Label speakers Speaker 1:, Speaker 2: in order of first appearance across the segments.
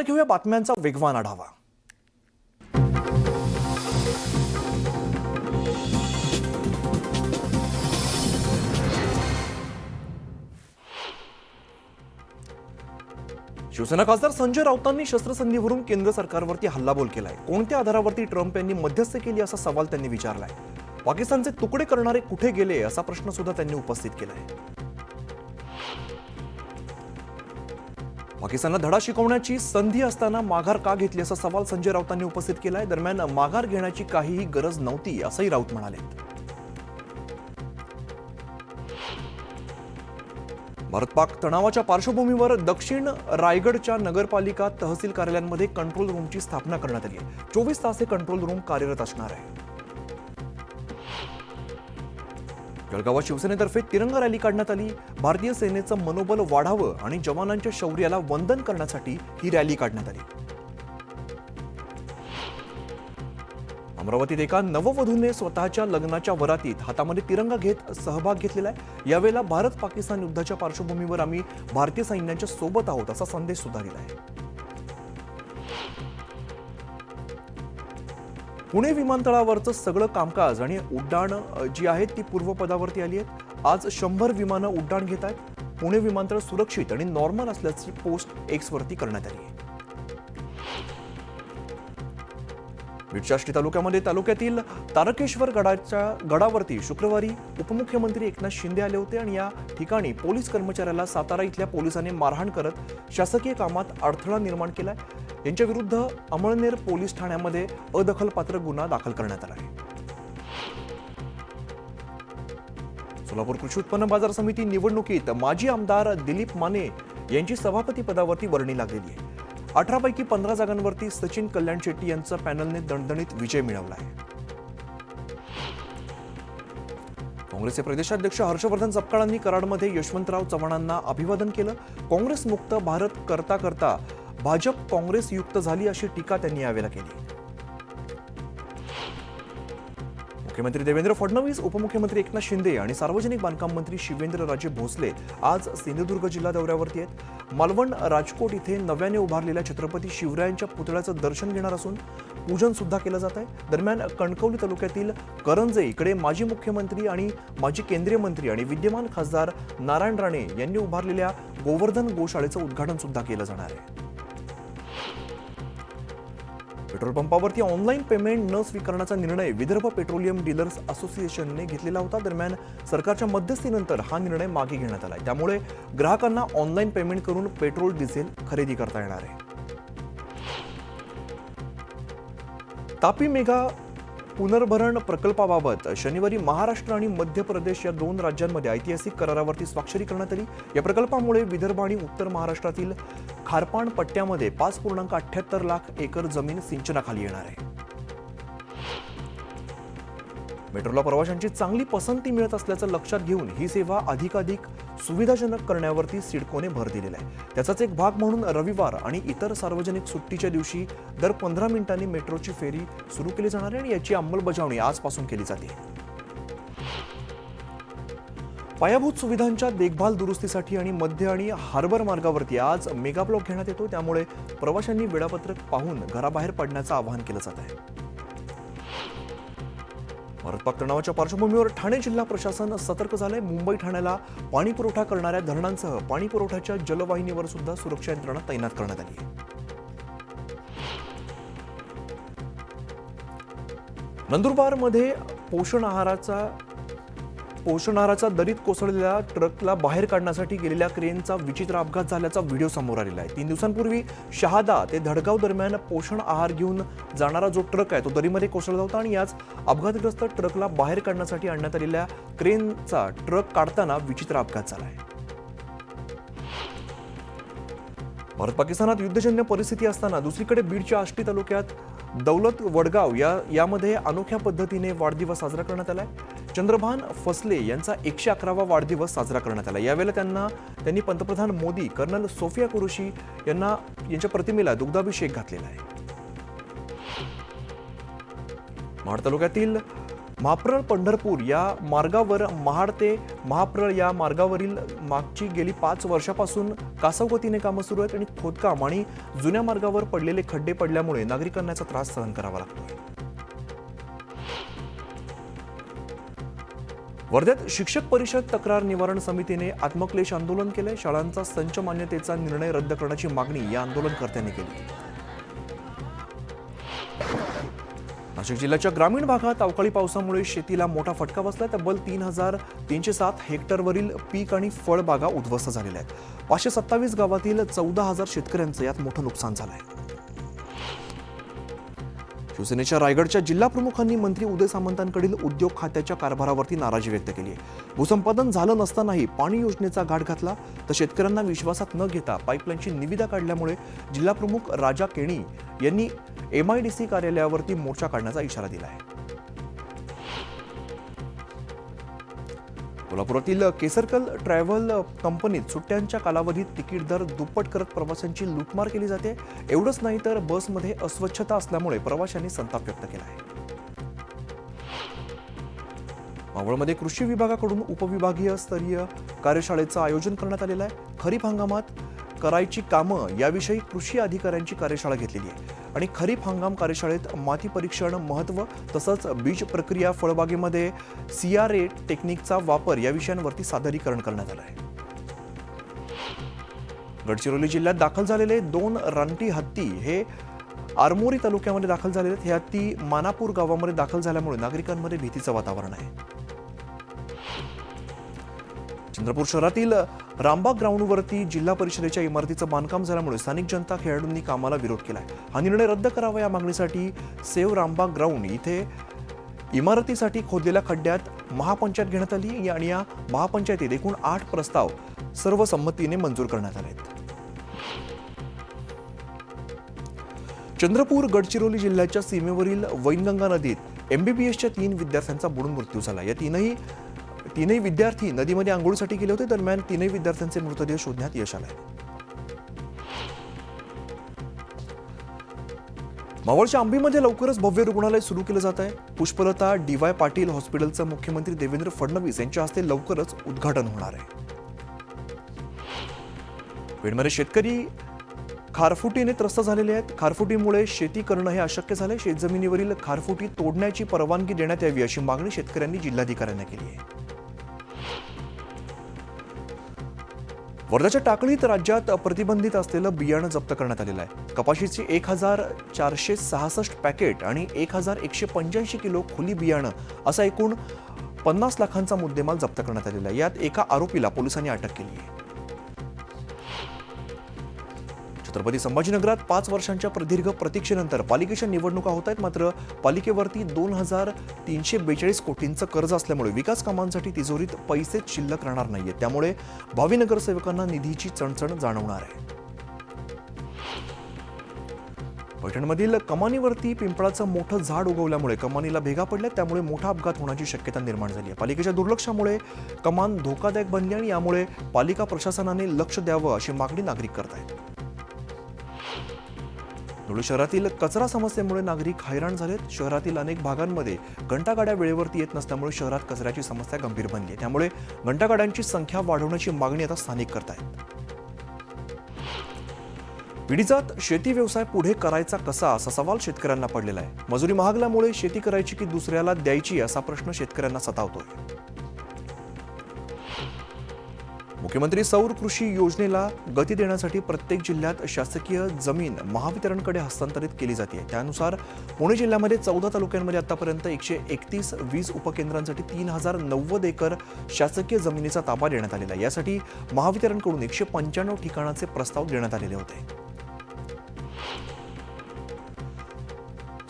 Speaker 1: घेऊया बातम्यांचा वेगवान आढावा। शिवसेना खासदार संजय राऊतांनी शस्त्रसंधीवरून केंद्र सरकारवरती हल्लाबोल केलाय। कोणत्या आधारावरती ट्रम्प यांनी मध्यस्थी केली असा सवाल त्यांनी विचारलाय। पाकिस्तानचे तुकडे करणारे कुठे गेले असा प्रश्न सुद्धा त्यांनी उपस्थित केलाय। पाकिस्तानला धडा शिकवण्याची संधी असताना माघार का घेतली असा सवाल संजय राऊतांनी उपस्थित केलाय। दरम्यान माघार घेण्याची काहीही गरज नव्हती असंही राऊत म्हणाले। भारत-पाक तणावाच्या पार्श्वभूमीवर दक्षिण रायगडच्या नगरपालिका तहसील कार्यालयांमध्ये कंट्रोल रूमची स्थापना करण्यात आली आहे। 24 तास हे कंट्रोल रूम कार्यरत असणार आहे। जळगावात शिवसेनेतर्फे तिरंगा रॅली काढण्यात आली। भारतीय सेनेचं मनोबल वाढावं आणि जवानांच्या शौर्याला वंदन करण्यासाठी ही रॅली काढण्यात आली। अमरावतीत एका नववधूने स्वतःच्या लग्नाच्या वरातीत हातामध्ये तिरंगा घेत सहभाग घेतलेला आहे। यावेळेला भारत-पाकिस्तान युद्धाच्या पार्श्वभूमीवर आम्ही भारतीय सैन्याच्या सोबत आहोत असा संदेश सुद्धा दिला आहे। पुणे विमानतळावरचं सगळं कामकाज आणि उड्डाण जी आहेत ती पूर्वपदावरती आली आहेत। आज 100 विमानं उड्डाण घेत आहेत। पुणे विमानतळ सुरक्षित आणि नॉर्मल असल्याची पोस्ट एक्स वरती करण्यात आली आहे। बीडच्या आष्टी तालुक्यातील तारकेश्वर गडावरती शुक्रवारी उपमुख्यमंत्री एकनाथ शिंदे आले होते आणि या ठिकाणी पोलीस कर्मचाऱ्याला सातारा इथल्या पोलिसांनी मारहाण करत शासकीय कामात अडथळा निर्माण केलाय। यांच्या विरुद्ध अमळनेर पोलीस ठाण्यामध्ये अदखलपात्र गुन्हा दाखल करण्यात आला आहे। सोलापूर कृषी उत्पन्न बाजार समिती निवडणुकीत माजी आमदार दिलीप माने यांची सभापती पदावरती वर्णी लागलेली आहे। 18 पैकी 15 जागांवरती सचिन कल्याण शेट्टी यांचा पॅनलने दणदणीत विजय मिळवला आहे। काँग्रेसचे प्रदेशाध्यक्ष हर्षवर्धन सपकाळांनी कराडमध्ये यशवंतराव चव्हाणांना अभिवादन केलं। काँग्रेस मुक्त भारत करता करता भाजप काँग्रेस युक्त झाली अशी टीका त्यांनी यावेळेला केली। मुख्यमंत्री देवेंद्र फडणवीस, उपमुख्यमंत्री एकनाथ शिंदे आणि सार्वजनिक बांधकाम मंत्री शिवेंद्रराजे भोसले आज सिंधुदुर्ग जिल्हा दौऱ्यावरती आहेत। मालवण राजकोट इथे नव्याने उभारलेल्या छत्रपती शिवरायांच्या पुतळ्याचं दर्शन घेणार असून पूजन सुद्धा केलं जात आहे। दरम्यान कणकवली तालुक्यातील करंजे इकडे माजी मुख्यमंत्री आणि माजी केंद्रीय मंत्री आणि विद्यमान खासदार नारायण राणे यांनी उभारलेल्या गोवर्धन गोशाळेचं उद्घाटन सुद्धा केलं जाणार आहे। पेट्रोल पंपावरती ऑनलाईन पेमेंट न स्वीकारण्याचा निर्णय विदर्भ पेट्रोलियम डीलर्स असोसिएशनने घेतलेला होता। दरम्यान सरकारच्या मध्यस्थीनंतर हा निर्णय मागे घेण्यात आला। त्यामुळे ग्राहकांना ऑनलाईन पेमेंट करून पेट्रोल डिझेल खरेदी करता येणार आहे। तापी मेगा पुनर्भरण प्रकल्पाबाबत शनिवारी महाराष्ट्र आणि मध्य प्रदेश या 2 राज्यांमध्ये ऐतिहासिक करारावरती स्वाक्षरी करण्यात आली। या प्रकल्पामुळे विदर्भ आणि उत्तर महाराष्ट्रातील खारपाण पट्ट्यामध्ये 5.78 लाख एकर जमीन सिंचनाखाली येणार आहे। मेट्रोला प्रवाशांची चांगली पसंती मिळत असल्याचं लक्षात घेऊन ही सेवा अधिकाधिक सुविधाजनक करण्यावरती सिडकोने भर दिलेला आहे। त्याचाच एक भाग म्हणून रविवार आणि इतर सार्वजनिक सुट्टीच्या दिवशी दर 15 मिनिटांनी मेट्रोची फेरी सुरू केली जाणार आहे आणि याची अंमलबजावणी आजपासून केली जाते। पायाभूत सुविधांच्या देखभाल दुरुस्तीसाठी आणि मध्य आणि हार्बर मार्गावरती आज मेगा ब्लॉक घेण्यात येतो। त्यामुळे प्रवाशांनी वेळापत्रक पाहून घराबाहेर पडण्याचं आवाहन केलं जात आहे। भारत-पाक तणावाच्या पार्श्वभूमीवर ठाणे जिल्हा प्रशासन सतर्क झालंय। मुंबई ठाण्याला पाणी पुरवठा करणाऱ्या धरणांसह पाणी पुरवठ्याच्या जलवाहिनीवर सुद्धा सुरक्षा यंत्रणा तैनात करण्यात आली आहे। नंदुरबारमध्ये पोषण आहाराचा दरीत कोसळलेल्या ट्रकला बाहेर काढण्यासाठी गेलेल्या क्रेनचा विचित्र अपघात झाल्याचा व्हिडिओ समोर आलेला आहे। 3 दिवसांपूर्वी शहादा ते धडगाव दरम्यान पोषण आहार घेऊन जाणारा जो ट्रक आहे तो दरीमध्ये कोसळला होता आणि याच अपघातग्रस्त ट्रकला बाहेर काढण्यासाठी आणण्यात आलेल्या क्रेनचा ट्रक काढताना विचित्र अपघात झाला आहे। भारत-पाकिस्तानात युद्धजन्य परिस्थिती असताना दुसरीकडे बीडच्या आष्टी तालुक्यात दौलत वडगाव यामध्ये अनोख्या पद्धतीने वाढदिवस साजरा करण्यात आलाय। चंद्रभान फसले यांचा 111वा वाढदिवस साजरा करण्यात आला। यावेळेला त्यांनी पंतप्रधान मोदी, कर्नल सोफिया कुरेशी यांच्या प्रतिमेला दुग्धाभिषेक घातलेला आहे। महाड तालुक्यातील महाप्रळ पंढरपूर या मार्गावर महाड ते महाप्रळ या मार्गावरील मागची गेली 5 वर्षापासून कासवगतीने कामं सुरू आहेत आणि खोदकाम आणि जुन्या मार्गावर पडलेले खड्डे पडल्यामुळे नागरिकांना याचा त्रास सहन करावा लागतोय. वर्ध्यात शिक्षक परिषद तक्रार निवारण समितीने आत्मक्लेश आंदोलन केले. शाळांचा संच मान्यतेचा निर्णय रद्द करण्याची मागणी या आंदोलनकर्त्यांनी केली. नाशिक जिल्ह्याच्या ग्रामीण भागात अवकाळी पावसामुळे शेतीला मोठा फटका बसला. तब्बल 3,307 हेक्टरवरील पीक आणि फळबागा उद्ध्वस्त झालेल्या आहेत. 527 गावातील 14,000 शेतकऱ्यांचं यात मोठं नुकसान झालं आहे. शिवसेनेच्या रायगडच्या जिल्हाप्रमुखांनी मंत्री उदय सामंतांकडील उद्योग खात्याच्या कारभारावरती नाराजी व्यक्त केली आहे. भूसंपादन झालं नसतानाही पाणी योजनेचा घाट घातला तर शेतकऱ्यांना विश्वासात न घेता पाईपलाईनची निविदा काढल्यामुळे जिल्हाप्रमुख राजा केणी यांनी MIDC कार्यालयावरती मोर्चा काढण्याचा इशारा दिला आहे. कोल्हापुरातील केसरकल ट्रॅव्हल कंपनीत सुट्ट्यांच्या कालावधीत तिकीट दर दुप्पट करत प्रवाशांची लूटमार केली जाते. एवढंच नाही तर बसमध्ये अस्वच्छता असल्यामुळे प्रवाशांनी संताप व्यक्त केला आहे. मावळमध्ये कृषी विभागाकडून उपविभागीय स्तरीय कार्यशाळेचं आयोजन करण्यात आलेलं आहे. खरीप हंगामात करायची कामं याविषयी कृषी अधिकाऱ्यांची कार्यशाळा घेतलेली आहे आणि खरीप हंगाम कार्यशाळेत माती परीक्षण महत्त्व तसंच बीज प्रक्रिया फळबागेमध्ये CRA टेक्निकचा वापर या विषयांवरती सादरीकरण करण्यात आलं आहे. गडचिरोली जिल्ह्यात दाखल झालेले 2 रानटी हत्ती हे आरमोरी तालुक्यामध्ये दाखल झालेले आहेत. हे हत्ती मानापूर गावामध्ये दाखल झाल्यामुळे नागरिकांमध्ये भीतीचं वातावरण आहे. चंद्रपूर शहरातील रामबाग ग्राउंडवरती जिल्हा परिषदेच्या इमारतीचं बांधकाम झाल्यामुळे स्थानिक जनता खेळाडूंनी कामाला विरोध केलाय. हा निर्णय रद्द करावा या मागणीसाठी सेव्ह रामबाग ग्राउंड इथे इमारतीसाठी खोदलेल्या खड्ड्यात महापंचायत घेण्यात आली आणि या महापंचायतीत एकूण 8 प्रस्ताव सर्वसंमतीने मंजूर करण्यात आले. चंद्रपूर गडचिरोली जिल्ह्याच्या सीमेवरील वैनगंगा नदीत MBBSच्या 3 विद्यार्थ्यांचा बुडून मृत्यू झाला. या तीनही विद्यार्थी नदीमध्ये आंघोळीसाठी गेले होते. दरम्यान 3 विद्यार्थ्यांचे मृतदेह शोधण्यात यश आलंय. मावळच्या आंबीमध्ये लवकरच भव्य रुग्णालय सुरू केलं जात आहे. पुष्पलता DY पाटील हॉस्पिटलचं मुख्यमंत्री देवेंद्र फडणवीस यांच्या हस्ते लवकरच उद्घाटन होणार आहे. पेडमध्ये शेतकरी खारफुटीने त्रस्त झालेले आहेत. खारफुटीमुळे शेती करणं हे अशक्य झाले. शेतजमिनीवरील खारफुटी तोडण्याची परवानगी देण्यात यावी अशी मागणी शेतकऱ्यांनी जिल्हाधिकाऱ्यांना केली आहे. वर्ध्याच्या टाकळीत राज्यात प्रतिबंधित असलेलं बियाणं जप्त करण्यात आलेलं आहे. कपाशीची 1,466 पॅकेट आणि 1,185 किलो खुली बियाणं असा एकूण 50 लाखांचा मुद्देमाल जप्त करण्यात आलेला आहे. यात एका आरोपीला पोलिसांनी अटक केली आहे. छत्रपती संभाजीनगरात 5 वर्षांच्या प्रदीर्घ प्रतीक्षेनंतर पालिकेच्या निवडणुका होत आहेत. मात्र पालिकेवरती 2,342 कोटींचं कर्ज असल्यामुळे विकास कामांसाठी तिजोरीत पैसेच शिल्लक राहणार नाहीये. त्यामुळे भावी नगरसेवकांना निधीची चणचण जाणवणार आहे. पैठणमधील कमानीवरती पिंपळाचं मोठं झाड उगवल्यामुळे कमानीला भेगा पडल्या. त्यामुळे मोठा अपघात होण्याची शक्यता निर्माण झाली आहे. पालिकेच्या दुर्लक्षामुळे कमान धोकादायक बनली आणि यामुळे पालिका प्रशासनाने लक्ष द्यावं अशी मागणी नागरिक करत आहेत. धुळे शहरातील कचरा समस्येमुळे नागरिक हैराण झालेत. शहरातील अनेक भागांमध्ये घंटागाड्या वेळेवरती येत नसल्यामुळे शहरात कचऱ्याची समस्या गंभीर बनली आहे. त्यामुळे घंटागाड्यांची संख्या वाढवण्याची मागणी आता स्थानिक करतायत. पिढीजात शेती व्यवसाय पुढे करायचा कसा असा सवाल शेतकऱ्यांना पडलेला आहे. मजुरी महागल्यामुळे शेती करायची की दुसऱ्याला द्यायची असा प्रश्न शेतकऱ्यांना सतावतोय. मुख्यमंत्री सौर कृषी योजनेला गती देण्यासाठी प्रत्येक जिल्ह्यात शासकीय जमीन महावितरणकडे हस्तांतरित केली जाते. त्यानुसार पुणे जिल्ह्यामध्ये 14 तालुक्यांमध्ये आतापर्यंत 131 वीज उपकेंद्रांसाठी 3,090 एकर शासकीय जमिनीचा ताबा देण्यात आलेला आहे. यासाठी महावितरणकडून 195 ठिकाणाचे प्रस्ताव देण्यात आलेले होते.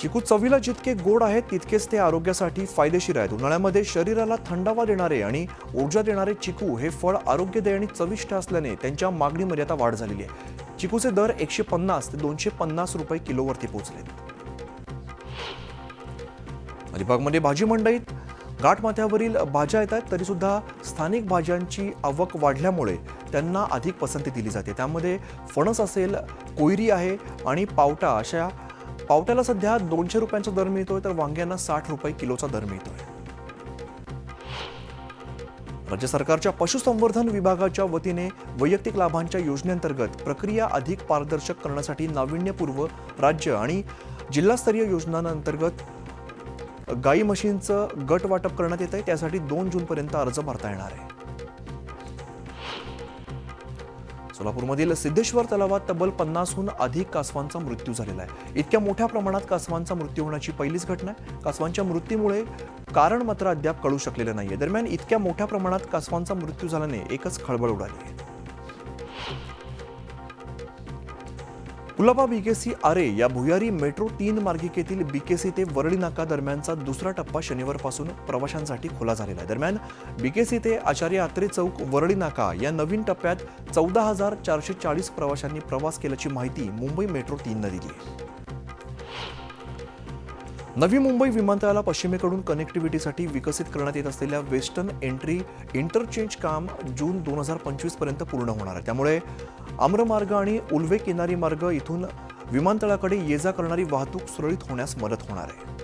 Speaker 1: चिकू चवीला जितके गोड आहेत तितकेच ते आरोग्यासाठी फायदेशीर आहेत. उन्हाळ्यामध्ये शरीराला थंडावा देणारे आणि ऊर्जा देणारे चिकू हे फळ आरोग्यदायी आणि चविष्ट असल्याने त्यांच्या मागणीमध्ये आता वाढ झालेली आहे. चिकूचे दर 150 ते 250 रुपये किलोवरती पोहोचलेत. अलिबागमध्ये भाजी मंडईत घाटमाथ्यावरील भाज्या येतात तरी सुद्धा स्थानिक भाज्यांची आवक वाढल्यामुळे त्यांना अधिक पसंती दिली जाते. त्यामध्ये फणस असेल, कोयरी आहे आणि पावटा अशा पावट्याला सध्या 200 रुपयांचा दर मिळतोय तर वांग्यांना 60 रुपये किलोचा दर मिळतोय. राज्य सरकारच्या पशुसंवर्धन विभागाच्या वतीने वैयक्तिक लाभांच्या योजनेअंतर्गत प्रक्रिया अधिक पारदर्शक करण्यासाठी नाविन्यपूर्व राज्य आणि जिल्हास्तरीय योजनांअंतर्गत गाई म्हशींचं गट वाटप करण्यात येत आहे. त्यासाठी 2 जूनपर्यंत अर्ज भरता येणार आहे. सोलापूरमधील सिद्धेश्वर तलावात तब्बल 50हून अधिक कासवांचा मृत्यू झालेला आहे. इतक्या मोठ्या प्रमाणात कासवांचा मृत्यू होण्याची पहिलीच घटना आहे. कासवांच्या मृत्यूमुळे कारण मात्र अद्याप कळू शकलेलं नाहीये. दरम्यान इतक्या मोठ्या प्रमाणात कासवांचा मृत्यू झाल्याने एकच खळबळ उडाली आहे. कुलाबा बीकेसी आरे या भुयारी मेट्रो 3 मार्गिकेतील बीकेसी ते वरळी नाका दरम्यानचा दुसरा टप्पा शनिवारपासून प्रवाशांसाठी खुला झालेला आहे. दरम्यान बीकेसी ते आचार्य आत्रे चौक वरळी नाका या नवीन टप्प्यात 14,440 प्रवाशांनी प्रवास केल्याची माहिती मुंबई मेट्रो 3नं दिली आहे. नवी मुंबई विमानतळाला पश्चिमेकडून कनेक्टिव्हिटीसाठी विकसित करण्यात येत असलेल्या वेस्टर्न एंट्री इंटरचेंज काम जून 2025 पर्यंत पूर्ण होणार आहे. त्यामुळे आम्रमार्ग आणि उल्वे किनारी मार्ग इथून विमानतळाकडे ये जा करणारी वाहतूक सुरळीत होण्यास मदत होणार आहे.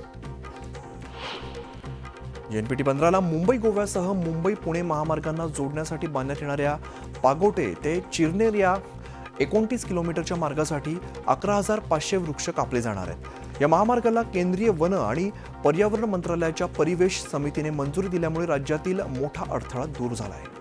Speaker 1: एनपीटी 15ला मुंबई गोव्यासह मुंबई पुणे महामार्गांना जोडण्यासाठी बांधण्यात येणाऱ्या पागोटे ते चिरनेर या 29 किलोमीटरच्या मार्गासाठी 11,500 वृक्ष कापले जाणार आहेत. या महामार्गाला केंद्रीय वन आणि पर्यावरण मंत्रालयाच्या परिवेश समितीने मंजुरी दिल्यामुळे राज्यातील मोठा अडथळा दूर झाला आहे.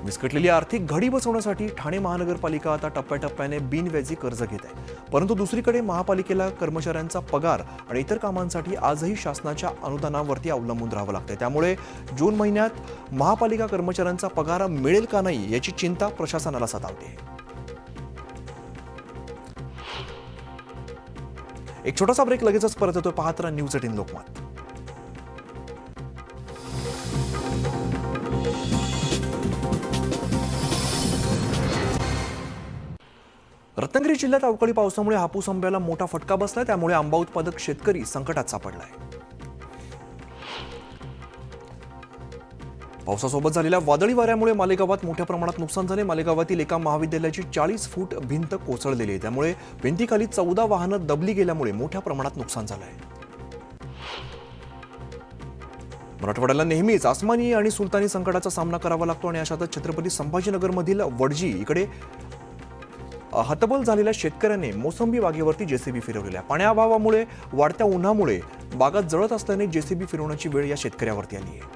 Speaker 1: विस्कटलेली आर्थिक घडी बसवण्यासाठी ठाणे महानगरपालिका आता टप्प्याटप्प्याने बिनव्याजी कर्ज घेत आहे. परंतु दुसरीकडे महापालिकेला कर्मचाऱ्यांचा पगार आणि इतर कामांसाठी आजही शासनाच्या अनुदानावरती अवलंबून राहावं लागतंय. त्यामुळे जून महिन्यात महापालिका कर्मचाऱ्यांचा पगार मिळेल का नाही याची चिंता प्रशासनाला सतावते. एक छोटासा ब्रेक, लगेचच परत येतोय. पाहत राहा न्यूज 18 लोकमत. रत्नागिरी जिल्ह्यात अवकाळी पावसामुळे हापूस आंब्याला मोठा फटका बसलाय. त्यामुळे आंबा उत्पादक शेतकरी संकटात सापडलाय. पावसासोबत झालेल्या वादळी वाऱ्यामुळे मालेगावात मोठ्या प्रमाणात नुकसान झाले. मालेगावातील एका महाविद्यालयाची 40 फूट भिंत कोसळलेली आहे. त्यामुळे भिंतीखाली 14 वाहनं दबली गेल्यामुळे मोठ्या प्रमाणात नुकसान झालंय. मराठवाड्याला नेहमीच आसमानी आणि सुलतानी संकटाचा सामना करावा लागतो आणि अशातच छत्रपती संभाजीनगरमधील वडजी इकडे हतबल झालेल्या शेतकऱ्यांनी मोसंबी बागेवरती जेसीबी फिरवलेल्या. पाण्याअभावामुळे वाढत्या उन्हामुळे बागात जळत असल्याने जेसीबी फिरवण्याची वेळ या शेतकऱ्यावरती आली आहे.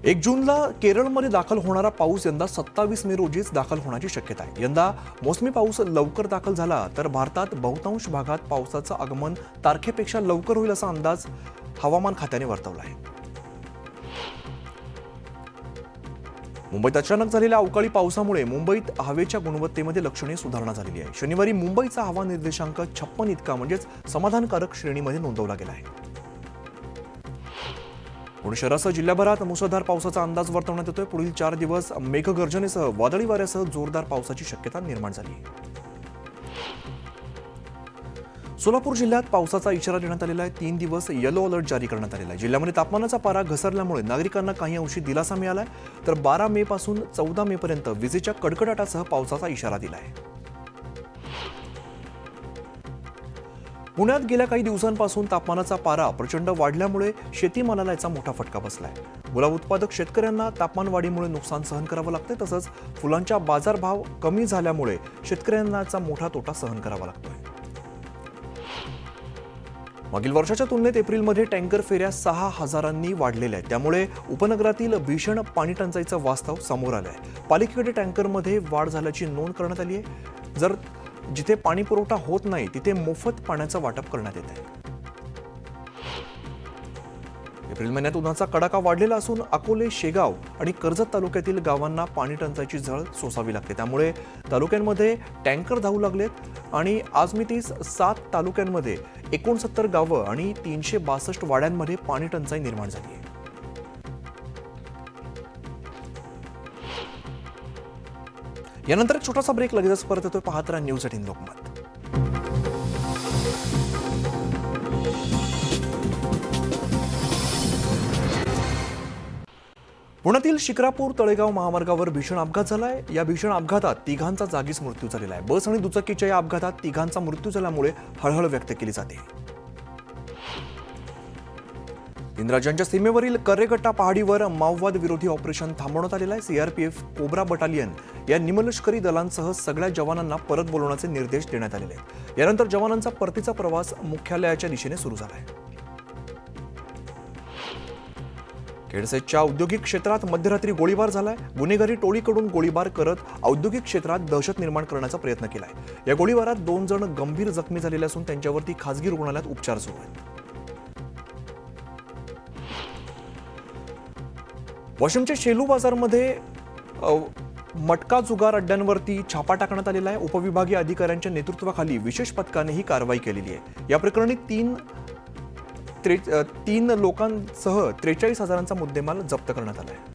Speaker 1: 1 जूनला केरळमध्ये दाखल होणारा पाऊस यंदा 27 मे रोजीच दाखल होण्याची शक्यता आहे. यंदा मोसमी पाऊस लवकर दाखल झाला तर भारतात बहुतांश भागात पावसाचं आगमन तारखेपेक्षा लवकर होईल असा अंदाज हवामान खात्याने वर्तवला आहे. मुंबईत अचानक झालेल्या अवकाळी पावसामुळे मुंबईत हवेच्या गुणवत्तेमध्ये लक्षणीय सुधारणा झालेली आहे. शनिवारी मुंबईचा हवा निर्देशांक 56 इतका म्हणजेच समाधानकारक श्रेणीमध्ये नोंदवला गेला आहे. पुणे शहरासह जिल्ह्याभरात मुसळधार पावसाचा अंदाज वर्तवण्यात येतोय. पुढील 4 दिवस मेघगर्जनेसह वादळी वाऱ्यासह जोरदार पावसाची शक्यता निर्माण झाली आहे. सोलापूर जिल्ह्यात पावसाचा इशारा देण्यात आलेला आहे. 3 दिवस येलो अलर्ट जारी करण्यात आलेला आहे. जिल्ह्यामध्ये तापमानाचा पारा घसरल्यामुळे नागरिकांना काही अंशी दिलासा मिळाला आहे. तर 12 मे पासून 14 मे पर्यंत विजेच्या कडकडाटासह पावसाचा इशारा दिला आहे. पुण्यात गेल्या काही दिवसांपासून तापमानाचा पारा प्रचंड वाढल्यामुळे शेतीमालाला याचा मोठा फटका बसलाय. गुलाब उत्पादक शेतकऱ्यांना तापमान वाढीमुळे नुकसान सहन करावं लागते. तसंच फुलांच्या बाजारभाव कमी झाल्यामुळे शेतकऱ्यांना याचा मोठा तोटा सहन करावा लागतोय. मागील वर्षाच्या तुलनेत एप्रिलमध्ये टँकर फेऱ्या 6,000 वाढलेल्या आहेत. त्यामुळे उपनगरातील भीषण पाणी टंचाईचं वास्तव समोर आलं आहे. पालिकेकडे टँकरमध्ये वाढ झाल्याची नोंद करण्यात आली आहे. जर जिथे पाणी पुरवठा होत नाही तिथे मोफत पाण्याचं वाटप करण्यात येत आहे. एप्रिल महिन्यात उन्हाचा कडाका वाढलेला असून अकोले, शेगाव आणि कर्जत तालुक्यातील गावांना पाणी टंचाईची झळ सोसावी लागते. त्यामुळे तालुक्यांमध्ये टँकर धावू लागलेत आणि आजमितीस 7 तालुक्यांमध्ये 69 गावं आणि 362 वाड्यांमध्ये पाणी टंचाई निर्माण झाली आहे. यानंतर एक छोटासा ब्रेक, लगेचच परत येतोय. पाहत राहा न्यूज 18 लोकमत. पुण्यातील शिक्रापूर तळेगाव महामार्गावर भीषण अपघात झालाय. या भीषण अपघातात 3घांचा जागीच मृत्यू झालेला आहे. बस आणि दुचाकीच्या या अपघातात 3घांचा मृत्यू झाल्यामुळे हळहळ व्यक्त केली जाते. तीन राज्यांच्या सीमेवरील करेगट्टा पहाडीवर माओवाद विरोधी ऑपरेशन थांबवण्यात आलेलं आहे. सीआरपीएफ, कोब्रा बटालियन या निमलष्करी दलांसह सगळ्या जवानांना परत बोलवण्याचे निर्देश देण्यात आलेले आहेत. यानंतर जवानांचा परतीचा प्रवास मुख्यालयाच्या दिशेने सुरू झाला आहे. खेडसेच्या औद्योगिक क्षेत्रात मध्यरात्री गोळीबार झालाय. गुन्हेगारी टोळीकडून गोळीबार करत औद्योगिक क्षेत्रात दहशत निर्माण करण्याचा प्रयत्न केलाय. या गोळीबारात 2 जण गंभीर जखमी झालेले असून त्यांच्यावरती खासगी रुग्णालयात उपचार सुरू आहेत. वाशिमच्या शेलू बाजारमध्ये मटका जुगार अड्ड्यांवरती छापा टाकण्यात आलेला आहे. उपविभागीय अधिकाऱ्यांच्या नेतृत्वाखाली विशेष पथकाने ही कारवाई केलेली आहे. या प्रकरणी तीन लोकांसह 43,000चा मुद्देमाल जप्त करण्यात आला आहे.